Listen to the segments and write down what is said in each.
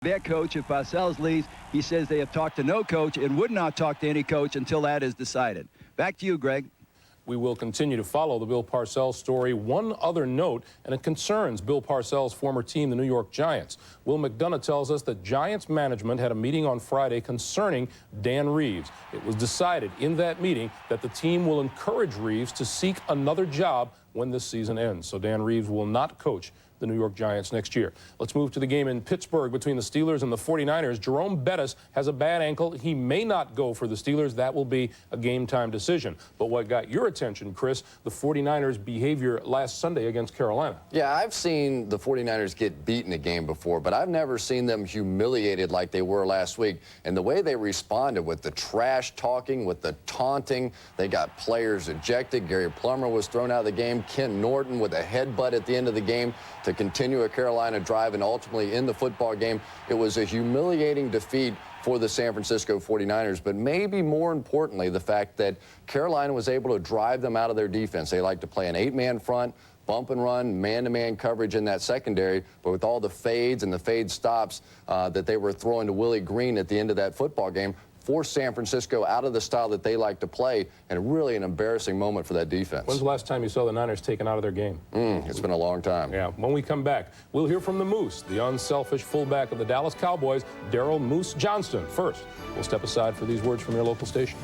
Their coach, if Parcells leaves, he says they have talked to no coach and would not talk to any coach until that is decided. Back to you, Greg. We will continue to follow the Bill Parcells story. One other note, and it concerns Bill Parcells' former team, the New York Giants. Will McDonough tells us that Giants management had a meeting on Friday concerning Dan Reeves. It was decided in that meeting that the team will encourage Reeves to seek another job when this season ends. So Dan Reeves will not coach the New York Giants next year. Let's move to the game in Pittsburgh between the Steelers and the 49ers. Jerome Bettis has a bad ankle. He may not go for the Steelers. That will be a game-time decision. But what got your attention, Chris, the 49ers' behavior last Sunday against Carolina. Yeah, I've seen the 49ers get beaten a game before, but I've never seen them humiliated like they were last week. And the way they responded with the trash talking, with the taunting, they got players ejected. Gary Plummer was thrown out of the game. Ken Norton with a headbutt at the end of the game to continue a Carolina drive and ultimately in the football game. It was a humiliating defeat for the San Francisco 49ers, but maybe more importantly, the fact that Carolina was able to drive them out of their defense. They like to play an 8-man front, bump and run, man-to-man coverage in that secondary, but with all the fades and the fade stops that they were throwing to Willie Green at the end of that football game, forced San Francisco out of the style that they like to play, and really an embarrassing moment for that defense. When's the last time you saw the Niners taken out of their game? It's been a long time. Yeah, when we come back, we'll hear from the Moose, the unselfish fullback of the Dallas Cowboys, Daryl Moose Johnston. First, we'll step aside for these words from your local station.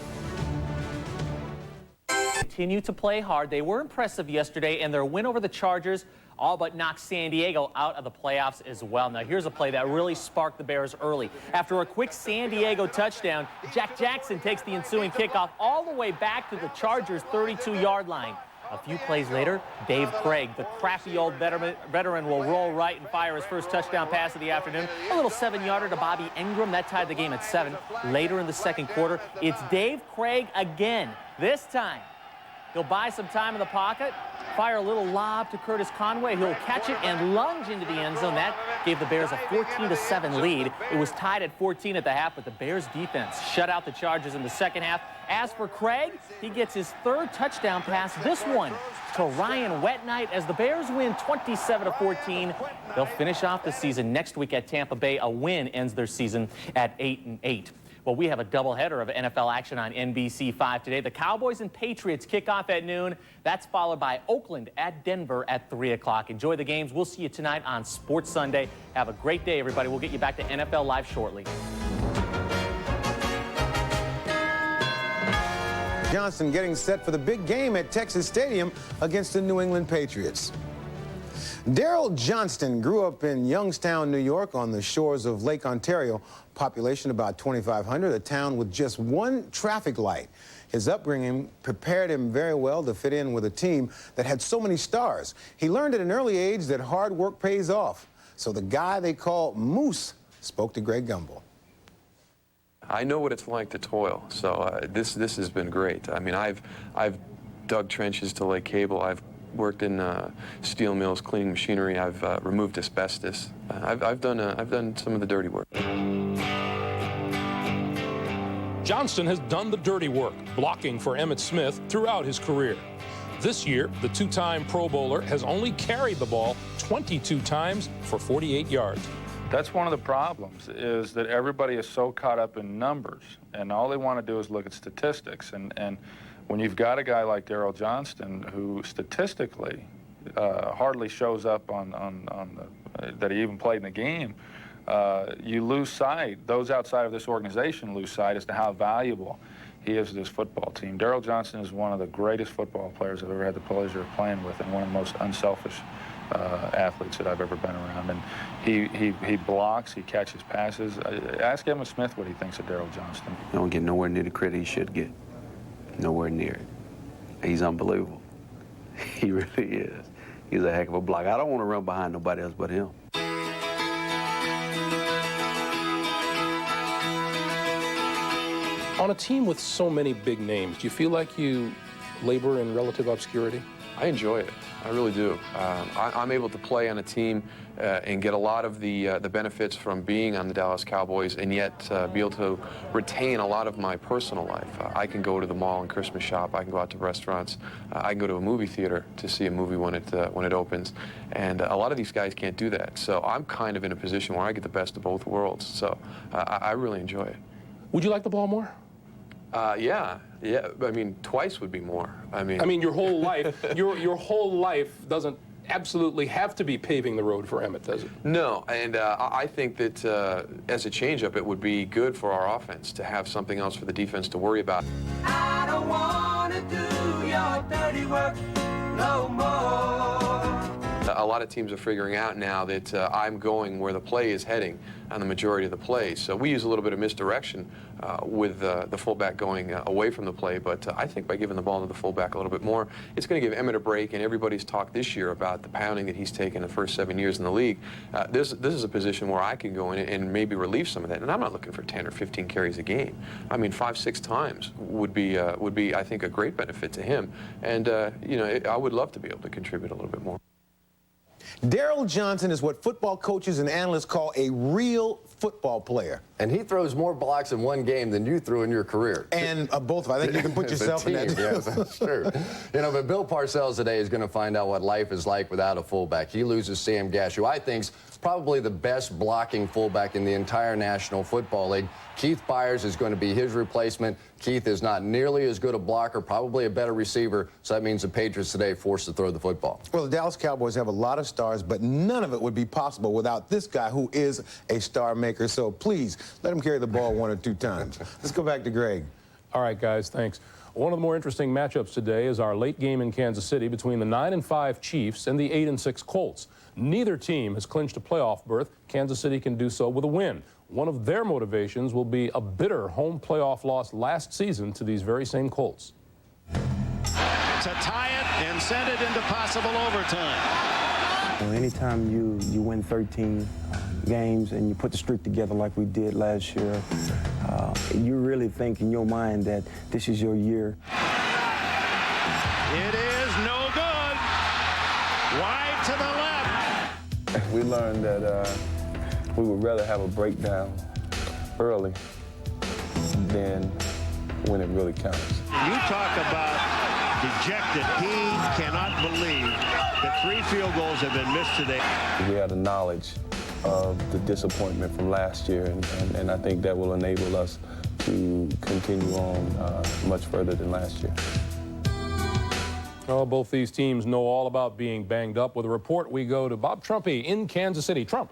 Continue to play hard. They were impressive yesterday, and their win over the Chargers all but knocked San Diego out of the playoffs as well. Now, here's a play that really sparked the Bears early. After a quick San Diego touchdown, Jack Jackson takes the ensuing kickoff all the way back to the Chargers' 32-yard line. A few plays later, Dave Craig, the crafty old veteran, will roll right and fire his first touchdown pass of the afternoon. A little 7-yarder to Bobby Ingram. That tied the game at 7. Later in the second quarter, it's Dave Craig again. This time, he'll buy some time in the pocket, fire a little lob to Curtis Conway. He'll catch it and lunge into the end zone. That gave the Bears a 14-7 lead. It was tied at 14 at the half, but the Bears defense shut out the Chargers in the second half. As for Craig, he gets his third touchdown pass, this one to Ryan Wetnight, as the Bears win 27-14. They'll finish off the season next week at Tampa Bay. A win ends their season at 8-8. Well, we have a doubleheader of NFL action on NBC 5 today. The Cowboys and Patriots kick off at noon. That's followed by Oakland at Denver at 3 o'clock. Enjoy the games. We'll see you tonight on Sports Sunday. Have a great day, everybody. We'll get you back to NFL Live shortly. Johnston getting set for the big game at Texas Stadium against the New England Patriots. Daryl Johnston grew up in Youngstown, New York, on the shores of Lake Ontario. Population about 2,500, a town with just one traffic light. His upbringing prepared him very well to fit in with a team that had so many stars. He learned at an early age that hard work pays off. So the guy they call Moose spoke to Greg Gumbel. I know what it's like to toil, so this has been great. I mean, I've dug trenches to lay cable. I've worked in steel mills, cleaning machinery. I've removed asbestos. I've done some of the dirty work. Johnston has done the dirty work, blocking for Emmitt Smith throughout his career. This year, the two-time Pro Bowler has only carried the ball 22 times for 48 yards. That's one of the problems, is that everybody is so caught up in numbers, and all they want to do is look at statistics. And when you've got a guy like Daryl Johnston, who statistically hardly shows up that he even played in the game, you lose sight. Those outside of this organization lose sight as to how valuable he is to this football team. Daryl Johnston is one of the greatest football players I've ever had the pleasure of playing with, and one of the most unselfish athletes that I've ever been around. And he blocks, he catches passes. Ask Emmitt Smith what he thinks of Daryl Johnston. He don't get nowhere near the credit he should get. Nowhere near it. He's unbelievable. He really is. He's a heck of a blocker. I don't want to run behind nobody else but him. On a team with so many big names, do you feel like you labor in relative obscurity? I enjoy it. I really do. I'm able to play on a team and get a lot of the benefits from being on the Dallas Cowboys, and yet be able to retain a lot of my personal life. I can go to the mall and Christmas shop. I can go out to restaurants. I can go to a movie theater to see a movie when it opens. And a lot of these guys can't do that. So I'm kind of in a position where I get the best of both worlds. So I really enjoy it. Would you like the ball more? Yeah. I mean, twice would be more. I mean, Your whole life, your whole life doesn't absolutely have to be paving the road for Emmett, does it? No, and I think that as a changeup, it would be good for our offense to have something else for the defense to worry about. I don't want to do your dirty work no more. A lot of teams are figuring out now that I'm going where the play is heading on the majority of the plays. So we use a little bit of misdirection with the fullback going away from the play, but I think by giving the ball to the fullback a little bit more, it's going to give Emmett a break, and everybody's talked this year about the pounding that he's taken the first 7 years in the league. This is a position where I can go in and maybe relieve some of that, and I'm not looking for 10 or 15 carries a game. I mean, 5-6 times would be, I think, a great benefit to him, and I would love to be able to contribute a little bit more. Daryl Johnston is what football coaches and analysts call a real football player. And he throws more blocks in one game than you threw in your career. And both of us. I think you can put yourself in that. Yes, that's true. But Bill Parcells today is going to find out what life is like without a fullback. He loses Sam Gash, who I think's probably the best blocking fullback in the entire National Football League. Keith Byers is going to be his replacement. Keith is not nearly as good a blocker, probably a better receiver, so that means the Patriots today forced to throw the football. Well, the Dallas Cowboys have a lot of stars, but none of it would be possible without this guy who is a star maker. So please, let him carry the ball 1 or 2 times. Let's go back to Greg. All right, guys, thanks. One of the more interesting matchups today is our late game in Kansas City between the 9-5 Chiefs and the 8-6 Colts. Neither team has clinched a playoff berth. Kansas City can do so with a win. One of their motivations will be a bitter home playoff loss last season to these very same Colts. To tie it and send it into possible overtime. Well, anytime you win 13 games and you put the streak together like we did last year, you really think in your mind that this is your year. It is no good. Wide to the left. We learned that we would rather have a breakdown early than when it really counts. You talk about dejected. He cannot believe that 3 field goals have been missed today. We have the knowledge of the disappointment from last year, and I think that will enable us to continue on much further than last year. Well, both these teams know all about being banged up. With a report, we go to Bob Trumpy in Kansas City. Trump.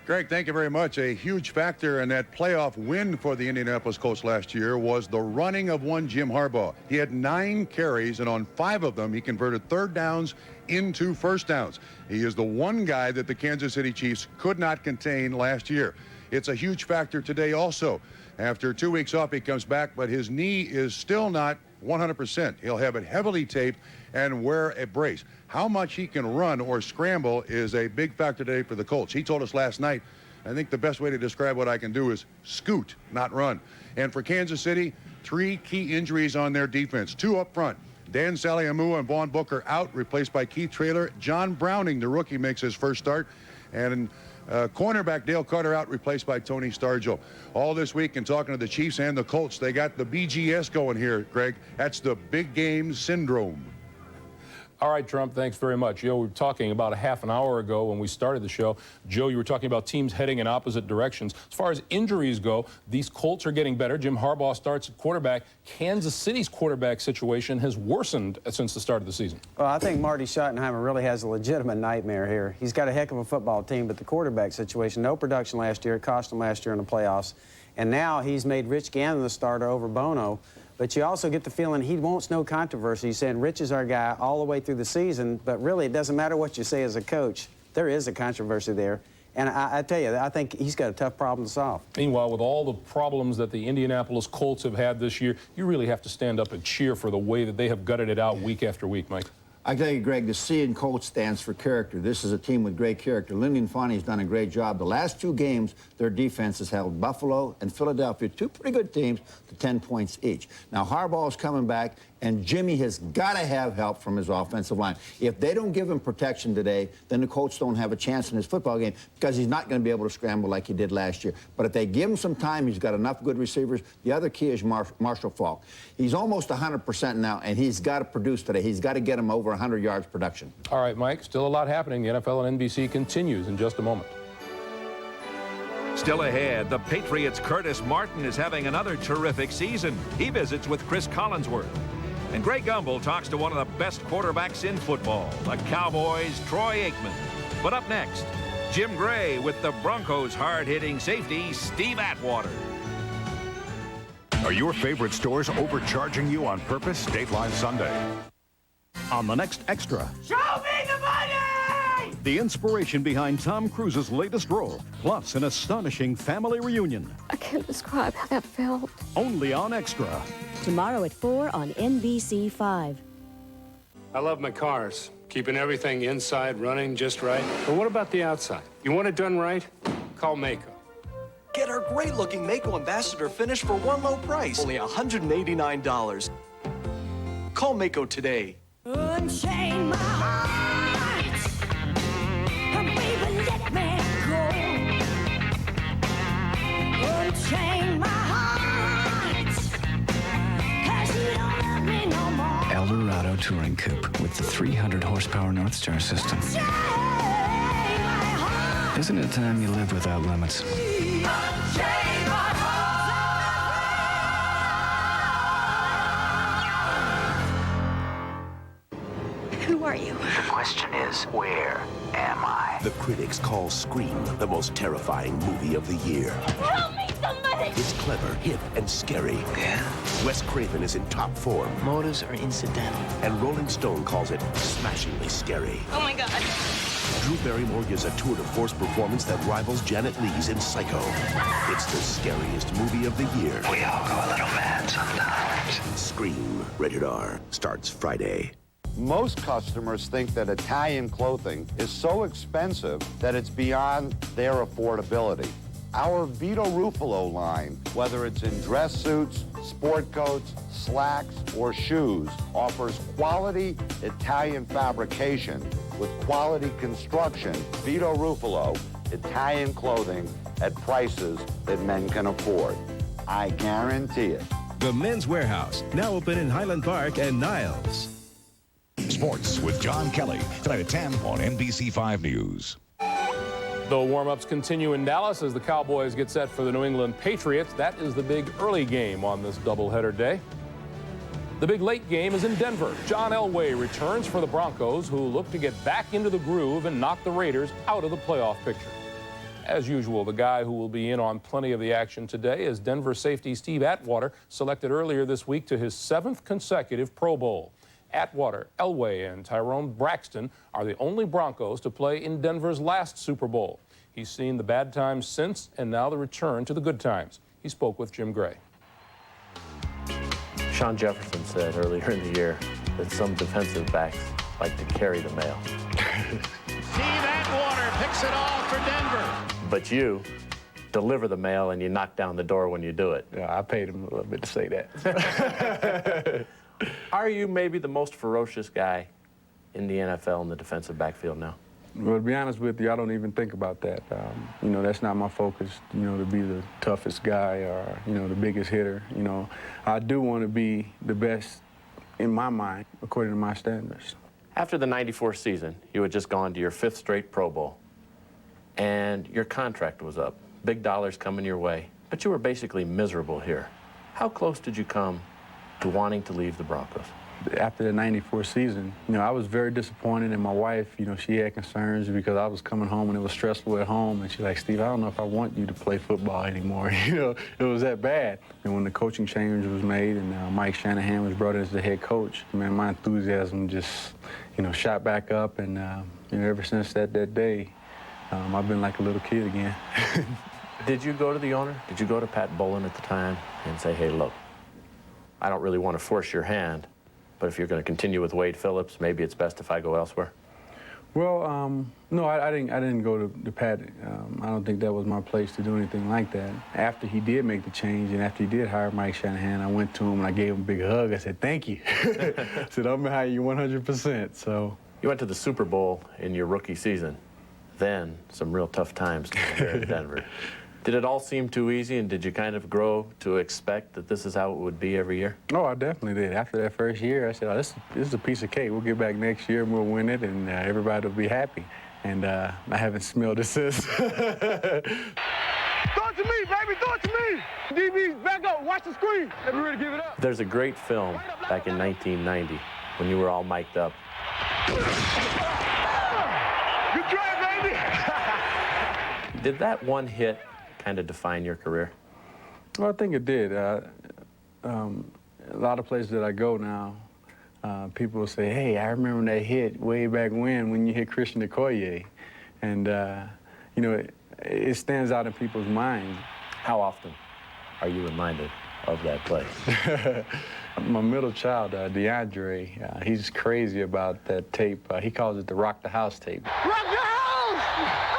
Greg, thank you very much. A huge factor in that playoff win for the Indianapolis Colts last year was the running of one Jim Harbaugh. He had 9 carries, and on 5 of them, he converted 3rd downs into 1st downs. He is the one guy that the Kansas City Chiefs could not contain last year. It's a huge factor today also. After 2 weeks off, he comes back, but his knee is still not 100%. He'll have it heavily taped and wear a brace. How much he can run or scramble is a big factor today for the Colts. He told us last night, I think the best way to describe what I can do is scoot, not run. And for Kansas City, 3 key injuries on their defense. 2 up front. Dan Saliamua and Vaughn Booker out, replaced by Keith Traylor. John Browning, the rookie, makes his first start. And cornerback Dale Carter out, replaced by Tony Stargell. All this week, and talking to the Chiefs and the Colts, they got the BGS going here, Greg. That's the big game syndrome. All right, Trump, thanks very much. We were talking about a half an hour ago when we started the show. Joe, you were talking about teams heading in opposite directions. As far as injuries go, these Colts are getting better. Jim Harbaugh starts at quarterback. Kansas City's quarterback situation has worsened since the start of the season. Well, I think Marty Schottenheimer really has a legitimate nightmare here. He's got a heck of a football team, but the quarterback situation, no production last year. It cost him last year in the playoffs. And now he's made Rich Gannon the starter over Bono. But you also get the feeling he wants no controversy. He's saying Rich is our guy all the way through the season, but really it doesn't matter what you say as a coach. There is a controversy there. And I tell you, I think he's got a tough problem to solve. Meanwhile, with all the problems that the Indianapolis Colts have had this year, you really have to stand up and cheer for the way that they have gutted it out week after week, Mike. I tell you, Greg, the C in Colts stands for character. This is a team with great character. Lindy Infante has done a great job. The last 2 games, their defense has held Buffalo and Philadelphia, 2 pretty good teams, to 10 points each. Now, Harbaugh's coming back, And Jimmy has got to have help from his offensive line. If they don't give him protection today, then the Colts don't have a chance in his football game because he's not going to be able to scramble like he did last year. But if they give him some time, he's got enough good receivers. The other key is Marshall Faulk. He's almost 100% now, and he's got to produce today. He's got to get him over 100 yards production. All right, Mike, still a lot happening. The NFL and NBC continues in just a moment. Still ahead, the Patriots' Curtis Martin is having another terrific season. He visits with Chris Collinsworth. And Greg Gumbel talks to one of the best quarterbacks in football, the Cowboys' Troy Aikman. But up next, Jim Gray with the Broncos' hard-hitting safety, Steve Atwater. Are your favorite stores overcharging you on purpose? Dateline Sunday. On the next Extra. Show me the money! The inspiration behind Tom Cruise's latest role, plus an astonishing family reunion. I can't describe how that felt. Only on Extra. Tomorrow at 4 on NBC 5. I love my cars, keeping everything inside running just right. But what about the outside? You want it done right? Call Mako. Get our great-looking Mako Ambassador finish for one low price, only $189. Call Mako today. Unchain my heart, baby, let me go. Unchain my heart, 'cause you don't love me no more. Eldorado Touring Coupe with the 300 horsepower North Star system. Isn't it time you lived without limits? Unchain my Who are you? The question is, where am I? The critics call Scream the most terrifying movie of the year. Help me, somebody! It's clever, hip, and scary. Yeah? Wes Craven is in top form. Motives are incidental. And Rolling Stone calls it smashingly scary. Oh my God. Drew Barrymore gives a tour de force performance that rivals Janet Leigh's in Psycho. It's the scariest movie of the year. We all go a little mad sometimes. Scream, rated R, starts Friday. Most customers think that Italian clothing is so expensive that it's beyond their affordability. Our Vito Ruffalo line, whether it's in dress suits, sport coats, slacks, or shoes, offers quality Italian fabrication with quality construction. Vito Ruffalo, Italian clothing at prices that men can afford. I guarantee it. The Men's Warehouse, now open in Highland Park and Niles. Sports with John Kelly, tonight at 10 on NBC 5 News. The warm-ups continue in Dallas as the Cowboys get set for the New England Patriots. That is the big early game on this doubleheader day. The big late game is in Denver. John Elway returns for the Broncos, who look to get back into the groove and knock the Raiders out of the playoff picture. As usual, the guy who will be in on plenty of the action today is Denver safety Steve Atwater, selected earlier this week to his 7th consecutive Pro Bowl. Atwater, Elway, and Tyrone Braxton are the only Broncos to play in Denver's last Super Bowl. He's seen the bad times since, and now the return to the good times. He spoke with Jim Gray. Sean Jefferson said earlier in the year that some defensive backs like to carry the mail. Steve Atwater picks it off for Denver. But you deliver the mail and you knock down the door when you do it. Yeah, I paid him a little bit to say that. Are you maybe the most ferocious guy in the NFL in the defensive backfield now? Well, to be honest with you, I don't even think about that. You know, that's not my focus, you know, to be the toughest guy or, you know, the biggest hitter. You know, I do want to be the best in my mind, according to my standards. After the '94 season, you had just gone to your 5th straight Pro Bowl, and your contract was up. Big dollars coming your way, but you were basically miserable here. How close did you come to wanting to leave the Broncos? After the '94 season, you know, I was very disappointed, and my wife, you know, she had concerns because I was coming home and it was stressful at home, and she's like, Steve, I don't know if I want you to play football anymore. You know, it was that bad. And when the coaching change was made and Mike Shanahan was brought in as the head coach, man, my enthusiasm just, you know, shot back up, and you know, ever since that day, I've been like a little kid again. Did you go to the owner? Did you go to Pat Bowlen at the time and say, hey, look, I don't really want to force your hand, but if you're going to continue with Wade Phillips, maybe it's best if I go elsewhere? Well, no, I didn't go to Pat. I don't think that was my place to do anything like that. After he did make the change and after he did hire Mike Shanahan, I went to him and I gave him a big hug. I said, thank you. I said, I'm going to hire you 100%. So You went to the Super Bowl in your rookie season. Then some real tough times here in Denver. Did it all seem too easy, and did you kind of grow to expect that this is how it would be every year? Oh, I definitely did. After that first year, I said, oh, this is a piece of cake. We'll get back next year and we'll win it, and everybody will be happy. And I haven't smelled it since. Throw it to me, baby, throw it to me. DB's back up, watch the screen. Let me ready to give it up. There's a great film back in 1990 when you were all mic'd up. Good try, baby. Did that one hit kind of define your career? Well, I think it did. A lot of places that I go now, people will say, hey, I remember that hit way back when you hit Christian Okoye. And, you know, it stands out in people's minds. How often are you reminded of that play? My middle child, DeAndre, he's crazy about that tape. He calls it the Rock the House tape. Rock the house!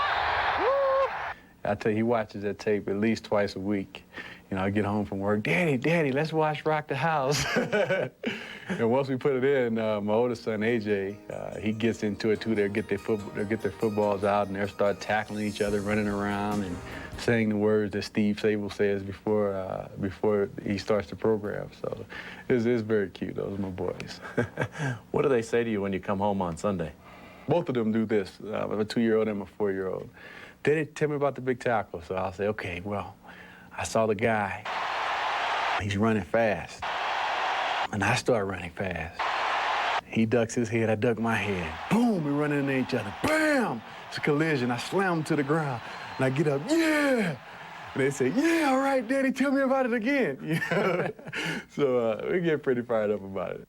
I tell you, he watches that tape at least twice a week. You know, I get home from work, Daddy, let's watch Rock the House. And once we put it in, my oldest son, AJ, he gets into it too. They'll get their footballs out and they'll start tackling each other, running around and saying the words that Steve Sable says before he starts the program. So it's very cute. Those are my boys. What do they say to you when you come home on Sunday? Both of them do this. I have a 2-year-old and a 4-year-old. Daddy, tell me about the big tackle. So I'll say, okay, well, I saw the guy. He's running fast. And I start running fast. He ducks his head, I duck my head. Boom, we run into each other. Bam! It's a collision. I slam him to the ground. And I get up, yeah! And they say, yeah, all right, Daddy, tell me about it again. So we get pretty fired up about it.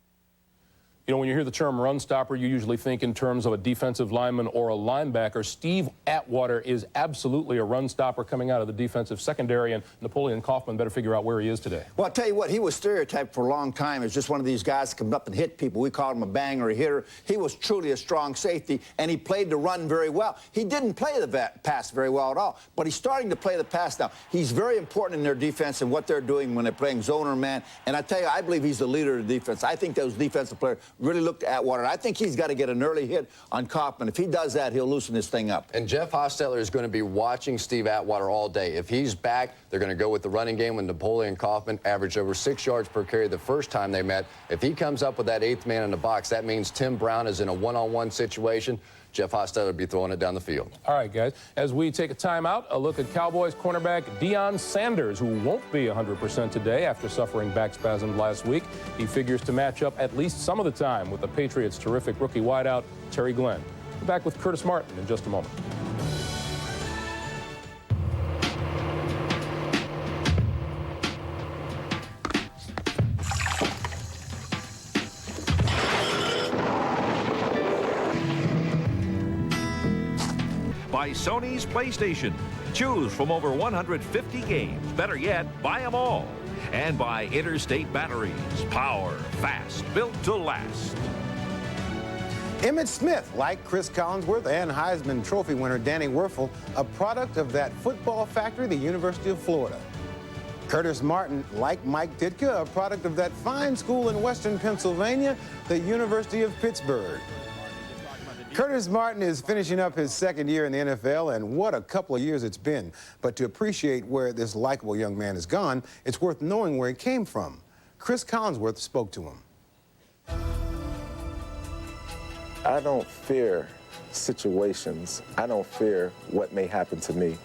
You know, when you hear the term run stopper, you usually think in terms of a defensive lineman or a linebacker. Steve Atwater is absolutely a run stopper coming out of the defensive secondary, and Napoleon Kaufman better figure out where he is today. Well, I'll tell you what, he was stereotyped for a long time as just one of these guys that come up and hit people. We called him a banger, a hitter. He was truly a strong safety, and he played the run very well. He didn't play the pass very well at all, but he's starting to play the pass now. He's very important in their defense and what they're doing when they're playing zone or man, and I tell you, I believe he's the leader of the defense. I think those defensive players really looked at Atwater. I think he's got to get an early hit on Kaufman. If he does that, he'll loosen this thing up. And Jeff Hostetler is going to be watching Steve Atwater all day. If he's back, they're going to go with the running game when Napoleon Kaufman averaged over 6 yards per carry the first time they met. If he comes up with that 8th man in the box, that means Tim Brown is in a one-on-one situation. Jeff Hostetler would be throwing it down the field. All right, guys. As we take a timeout, a look at Cowboys cornerback Deion Sanders, who won't be 100% today after suffering back spasms last week. He figures to match up at least some of the time with the Patriots' terrific rookie wideout, Terry Glenn. We're back with Curtis Martin in just a moment. By Sony's PlayStation. Choose from over 150 games. Better yet, buy them all. And by Interstate Batteries. Power, fast, built to last. Emmitt Smith, like Chris Collinsworth and Heisman Trophy winner Danny Werfel, a product of that football factory, the University of Florida. Curtis Martin, like Mike Ditka, a product of that fine school in Western Pennsylvania, the University of Pittsburgh. Curtis Martin is finishing up his 2nd year in the NFL, and what a couple of years it's been. But to appreciate where this likable young man has gone, it's worth knowing where he came from. Chris Collinsworth spoke to him. I don't fear situations. I don't fear what may happen to me.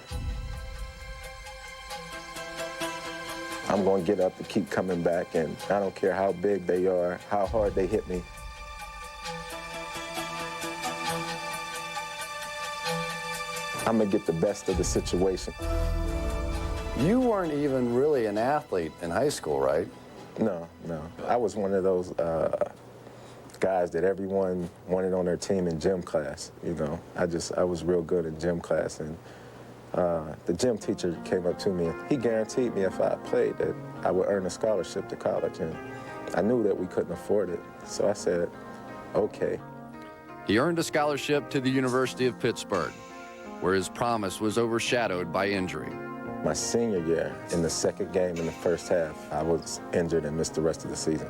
I'm going to get up and keep coming back, and I don't care how big they are, how hard they hit me. I'm going to get the best of the situation. You weren't even really an athlete in high school, right? No. I was one of those guys that everyone wanted on their team in gym class, you know. I was real good in gym class, and the gym teacher came up to me, and he guaranteed me if I played that I would earn a scholarship to college, and I knew that we couldn't afford it, so I said, okay. He earned a scholarship to the University of Pittsburgh, where his promise was overshadowed by injury. My senior year, in the second game in the first half, I was injured and missed the rest of the season.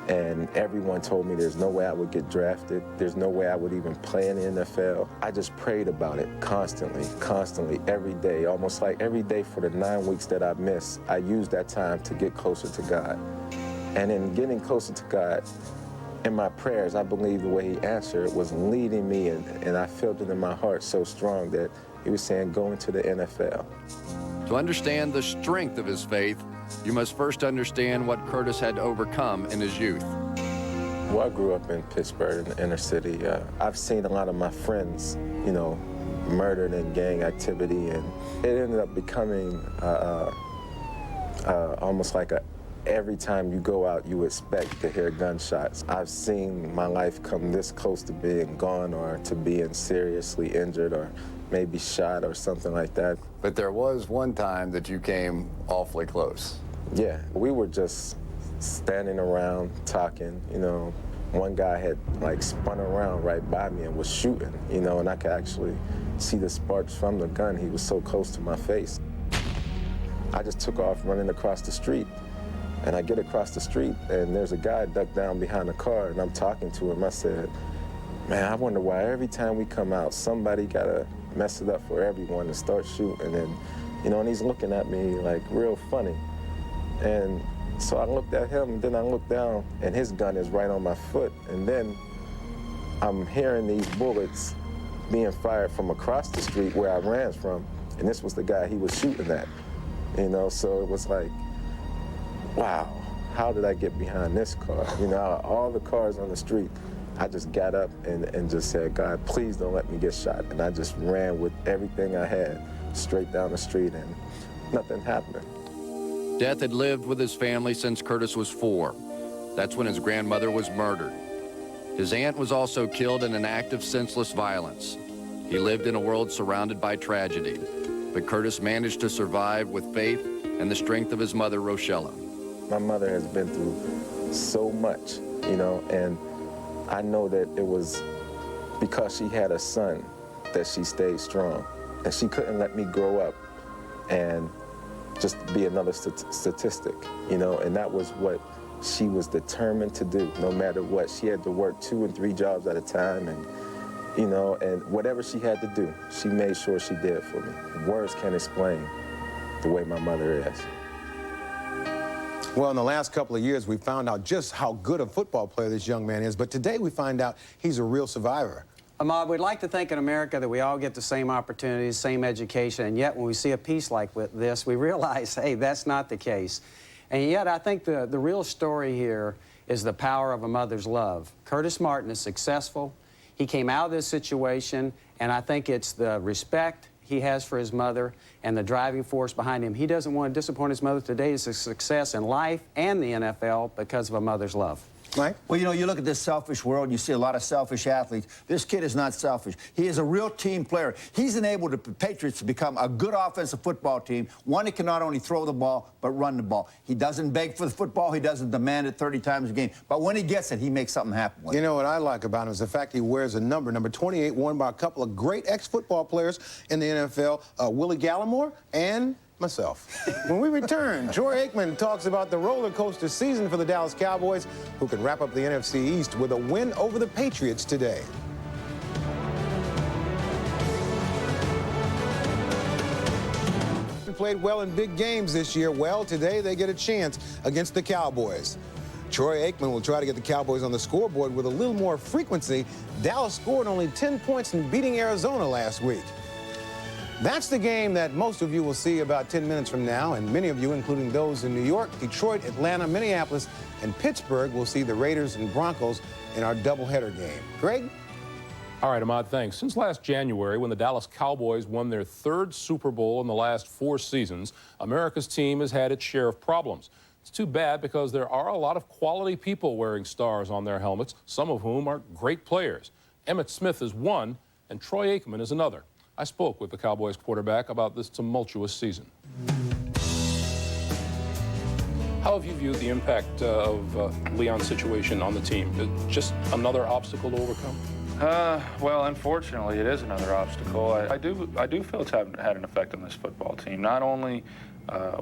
And everyone told me there's no way I would get drafted. There's no way I would even play in the NFL. I just prayed about it constantly, every day, almost like every day for the 9 weeks that I missed. I used that time to get closer to God. And in getting closer to God, in my prayers, I believe the way he answered was leading me, and I felt it in my heart so strong that he was saying, go into the NFL. To understand the strength of his faith, you must first understand what Curtis had to overcome in his youth. Well, I grew up in Pittsburgh, in the inner city. I've seen a lot of my friends, you know, murdered in gang activity, and it ended up becoming almost like every time you go out, you expect to hear gunshots. I've seen my life come this close to being gone or to being seriously injured or maybe shot or something like that. But there was one time that you came awfully close. Yeah, we were just standing around talking, you know. One guy had like spun around right by me and was shooting, you know, and I could actually see the sparks from the gun. He was so close to my face. I just took off running across the street. And I get across the street, and there's a guy ducked down behind the car, and I'm talking to him. I said, man, I wonder why every time we come out, somebody got to mess it up for everyone and start shooting. And, you know, and he's looking at me like real funny. And so I looked at him, and then I looked down, and his gun is right on my foot. And then I'm hearing these bullets being fired from across the street where I ran from, and this was the guy he was shooting at, you know, so it was like, wow, how did I get behind this car? You know, out of all the cars on the street, I just got up and just said, God, please don't let me get shot. And I just ran with everything I had straight down the street, and nothing happened. Death had lived with his family since Curtis was 4. That's when his grandmother was murdered. His aunt was also killed in an act of senseless violence. He lived in a world surrounded by tragedy, but Curtis managed to survive with faith and the strength of his mother, Rochella. My mother has been through so much, you know, and I know that it was because she had a son that she stayed strong. And she couldn't let me grow up and just be another statistic, you know, and that was what she was determined to do, no matter what. She had to work 2 and 3 jobs at a time, and, you know, and whatever she had to do, she made sure she did for me. Words can't explain the way my mother is. Well, in the last couple of years, we found out just how good a football player this young man is, but today we find out he's a real survivor. Ahmad, we'd like to think in America that we all get the same opportunities, same education, and yet when we see a piece like this, we realize, hey, that's not the case. And yet I think the real story here is the power of a mother's love. Curtis Martin is successful. He came out of this situation, and I think it's the respect he has for his mother and the driving force behind him. He doesn't want to disappoint his mother. Today is a success in life and the NFL because of a mother's love. Right? Well, you know, you look at this selfish world, you see a lot of selfish athletes. This kid is not selfish. He is a real team player. He's enabled the Patriots to become a good offensive football team, one that can not only throw the ball, but run the ball. He doesn't beg for the football. He doesn't demand it 30 times a game. But when he gets it, he makes something happen with it. You know what I like about him is the fact he wears a number 28, worn by a couple of great ex-football players in the NFL, Willie Gallimore and myself. When we return, Troy Aikman talks about the roller coaster season for the Dallas Cowboys, who can wrap up the NFC East with a win over the Patriots today. Played well in big games this year. Well, today they get a chance against the Cowboys. Troy Aikman will try to get the Cowboys on the scoreboard with a little more frequency. Dallas scored only 10 points in beating Arizona last week. That's the game that most of you will see about 10 minutes from now, and many of you, including those in New York, Detroit, Atlanta, Minneapolis, and Pittsburgh, will see the Raiders and Broncos in our doubleheader game. Greg? All right, Ahmad, thanks. Since last January, when the Dallas Cowboys won their 3rd Super Bowl in the last 4 seasons, America's team has had its share of problems. It's too bad because there are a lot of quality people wearing stars on their helmets, some of whom are great players. Emmitt Smith is one, and Troy Aikman is another. I spoke with the Cowboys quarterback about this tumultuous season. How have you viewed the impact of Leon's situation on the team? Just another obstacle to overcome? Well, unfortunately, it is another obstacle. I do feel it's had an effect on this football team. Not only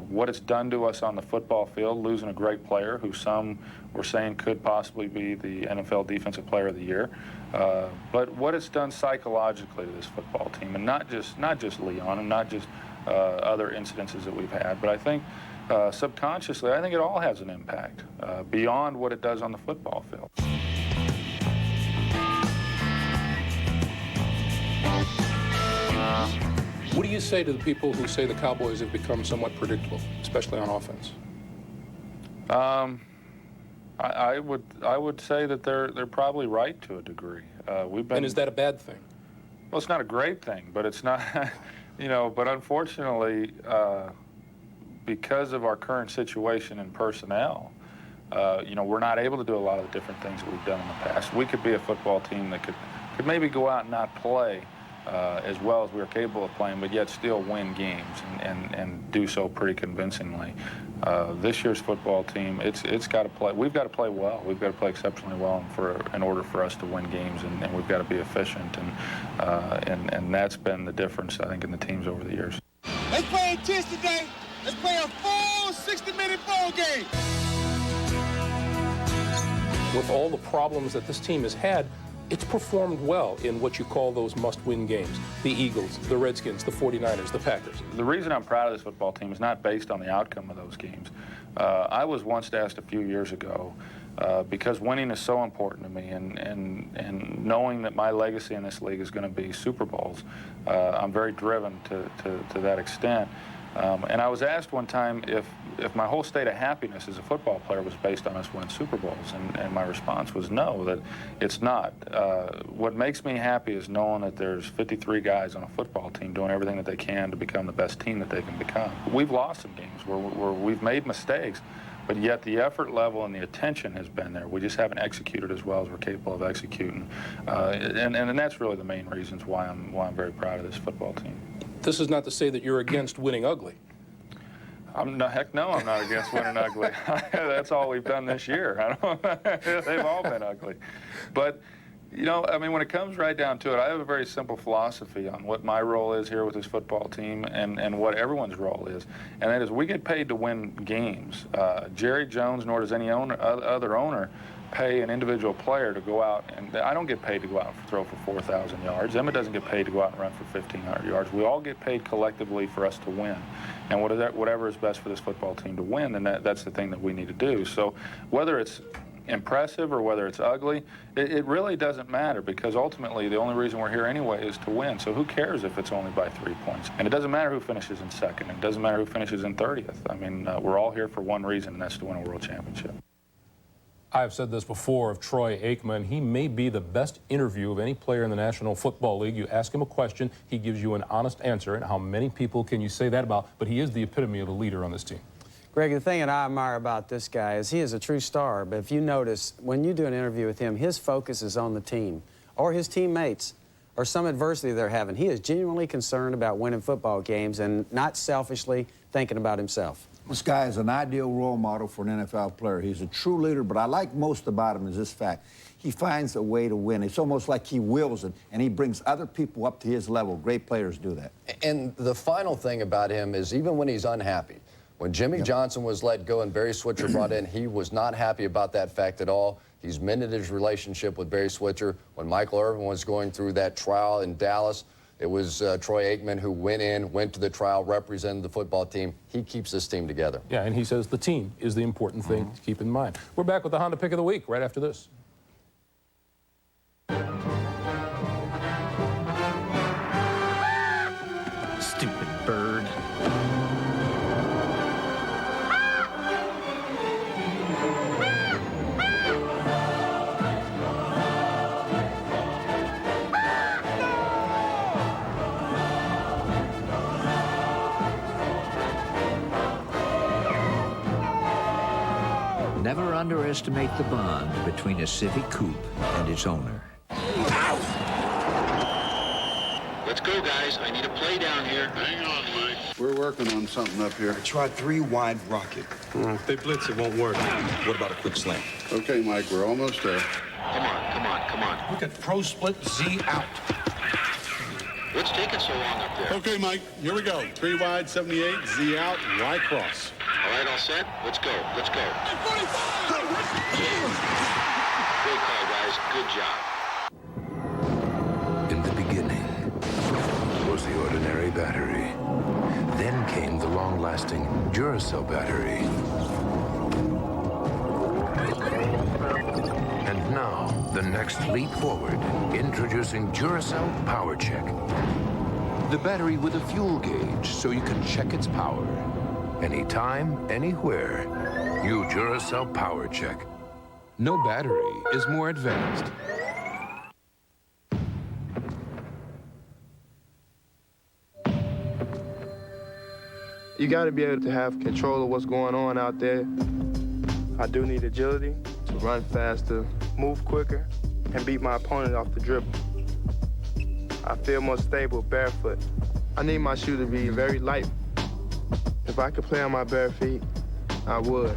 what it's done to us on the football field, losing a great player who some were saying could possibly be the NFL Defensive Player of the Year, but what it's done psychologically to this football team, and not just Leon and not just other incidences that we've had, but I think subconsciously, I think it all has an impact beyond what it does on the football field. What do you say to the people who say the Cowboys have become somewhat predictable, especially on offense? I would say that they're probably right to a degree. And is that a bad thing? Well, it's not a great thing, but it's not, but unfortunately, because of our current situation in personnel, we're not able to do a lot of the different things that we've done in the past. We could be a football team that could maybe go out and not play as well as we were capable of playing, but yet still win games and do so pretty convincingly. This year's football team, it's got to play. We've got to play well. We've got to play exceptionally well in order for us to win games, and we've got to be efficient. And that's been the difference, I think, in the teams over the years. Let's play intense today. Let's play a full 60-minute ball game. With all the problems that this team has had, it's performed well in what you call those must-win games. The Eagles, the Redskins, the 49ers, the Packers. The reason I'm proud of this football team is not based on the outcome of those games. I was once asked a few years ago, because winning is so important to me, and knowing that my legacy in this league is going to be Super Bowls, I'm very driven to that extent. And I was asked one time if my whole state of happiness as a football player was based on us winning Super Bowls, and my response was no, that it's not. What makes me happy is knowing that there's 53 guys on a football team doing everything that they can to become the best team that they can become. We've lost some games where we've made mistakes, but yet the effort level and the attention has been there. We just haven't executed as well as we're capable of executing. And that's really the main reasons why I'm very proud of this football team. This is not to say that you're against winning ugly. Heck no, I'm not against winning ugly. That's all we've done this year. They've all been ugly. But, when it comes right down to it, I have a very simple philosophy on what my role is here with this football team and what everyone's role is. And that is, we get paid to win games. Jerry Jones, nor does any other owner, pay an individual player to go out, and I don't get paid to go out and throw for 4,000 yards. Emmett doesn't get paid to go out and run for 1,500 yards. We all get paid collectively for us to win. And whatever is best for this football team to win, then that's the thing that we need to do. So whether it's impressive or whether it's ugly, it really doesn't matter, because ultimately the only reason we're here anyway is to win. So who cares if it's only by 3 points? And it doesn't matter who finishes in second. It doesn't matter who finishes in 30th. We're all here for one reason, and that's to win a world championship. I've said this before of Troy Aikman. He may be the best interview of any player in the National Football League. You ask him a question, he gives you an honest answer. And how many people can you say that about? But he is the epitome of a leader on this team. Greg, the thing that I admire about this guy is he is a true star. But if you notice, when you do an interview with him, his focus is on the team or his teammates or some adversity they're having. He is genuinely concerned about winning football games and not selfishly thinking about himself. This guy is an ideal role model for an NFL player. He's a true leader, but I like most about him is this fact. He finds a way to win. It's almost like he wills it, and he brings other people up to his level. Great players do that. And the final thing about him is even when he's unhappy, when Jimmy Johnson was let go and Barry Switzer brought in, he was not happy about that fact at all. He's mended his relationship with Barry Switzer. When Michael Irvin was going through that trial in Dallas, it was Troy Aikman who went to the trial, represented the football team. He keeps this team together. Yeah, and he says the team is the important thing to keep in mind. We're back with the Honda Pick of the Week right after this. Stupid bird. Never underestimate the bond between a Civic Coupe and its owner. Let's go, guys. I need a play down here. Hang on, Mike. We're working on something up here. Try 3-wide rocket. If they blitz, it won't work. What about a quick slam? Okay, Mike, we're almost there. Come on, come on, come Come on. Look at pro split Z out. What's taking so long up there? Okay, Mike, here we go. 3 wide, 78, Z out, Y cross. All right, all set? Let's go. Let's go. Great call, guys. Good job. In the beginning was the ordinary battery. Then came the long-lasting Duracell battery. And now, the next leap forward, introducing Duracell Power Check. The battery with a fuel gauge so you can check its power. Anytime, anywhere. New Duracell Power Check. No battery is more advanced. You got to be able to have control of what's going on out there. I do need agility to run faster, move quicker, and beat my opponent off the dribble. I feel more stable barefoot. I need my shoe to be very light. If I could play on my bare feet, I would.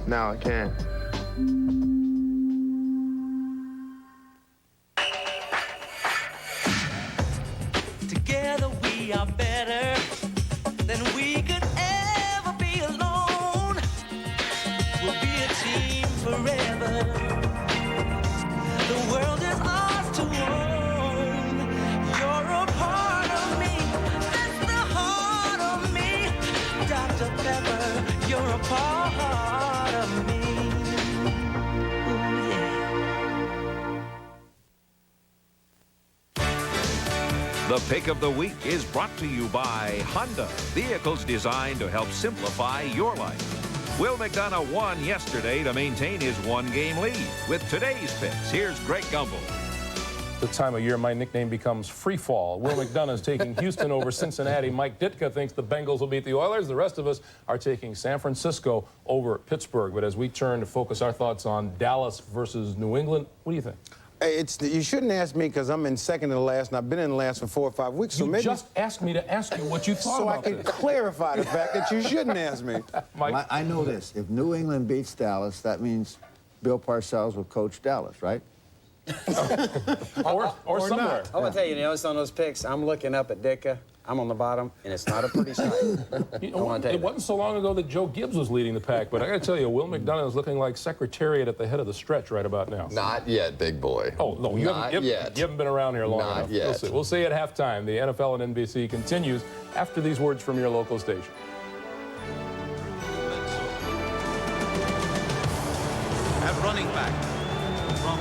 Now I can. Together we are better than we could ever be alone. We'll be a team forever. The world is ours to own. You're a part of me. That's the heart of me. Dr. Pepper, you're a part of me. Ooh, yeah. The Pick of the Week is brought to you by Honda, vehicles designed to help simplify your life. Will McDonough won yesterday to maintain his one-game lead. With today's picks, here's Greg Gumbel. The time of year my nickname becomes free fall. Will McDonough is taking Houston over Cincinnati. Mike Ditka thinks the Bengals will beat the Oilers. The rest of us are taking San Francisco over Pittsburgh. But as we turn to focus our thoughts on Dallas versus New England, what do you think? Hey, you shouldn't ask me because I'm in second to last, and I've been in last for 4 or 5 weeks. So You maybe just asked me to ask you what you thought about so I can clarify the fact that you shouldn't ask me. Mike? I know this. If New England beats Dallas, that means Bill Parcells will coach Dallas, right? or somewhere. I want to tell you, notice on those picks, I'm looking up at Ditka. I'm on the bottom, and it's not a pretty sight. It wasn't so long ago that Joe Gibbs was leading the pack, but I got to tell you, Will McDonough is looking like Secretariat at the head of the stretch right about now. Not yet, big boy. Oh, no, you haven't been around here long enough. Yet. We'll see at halftime. The NFL and NBC continues after these words from your local station. At running back from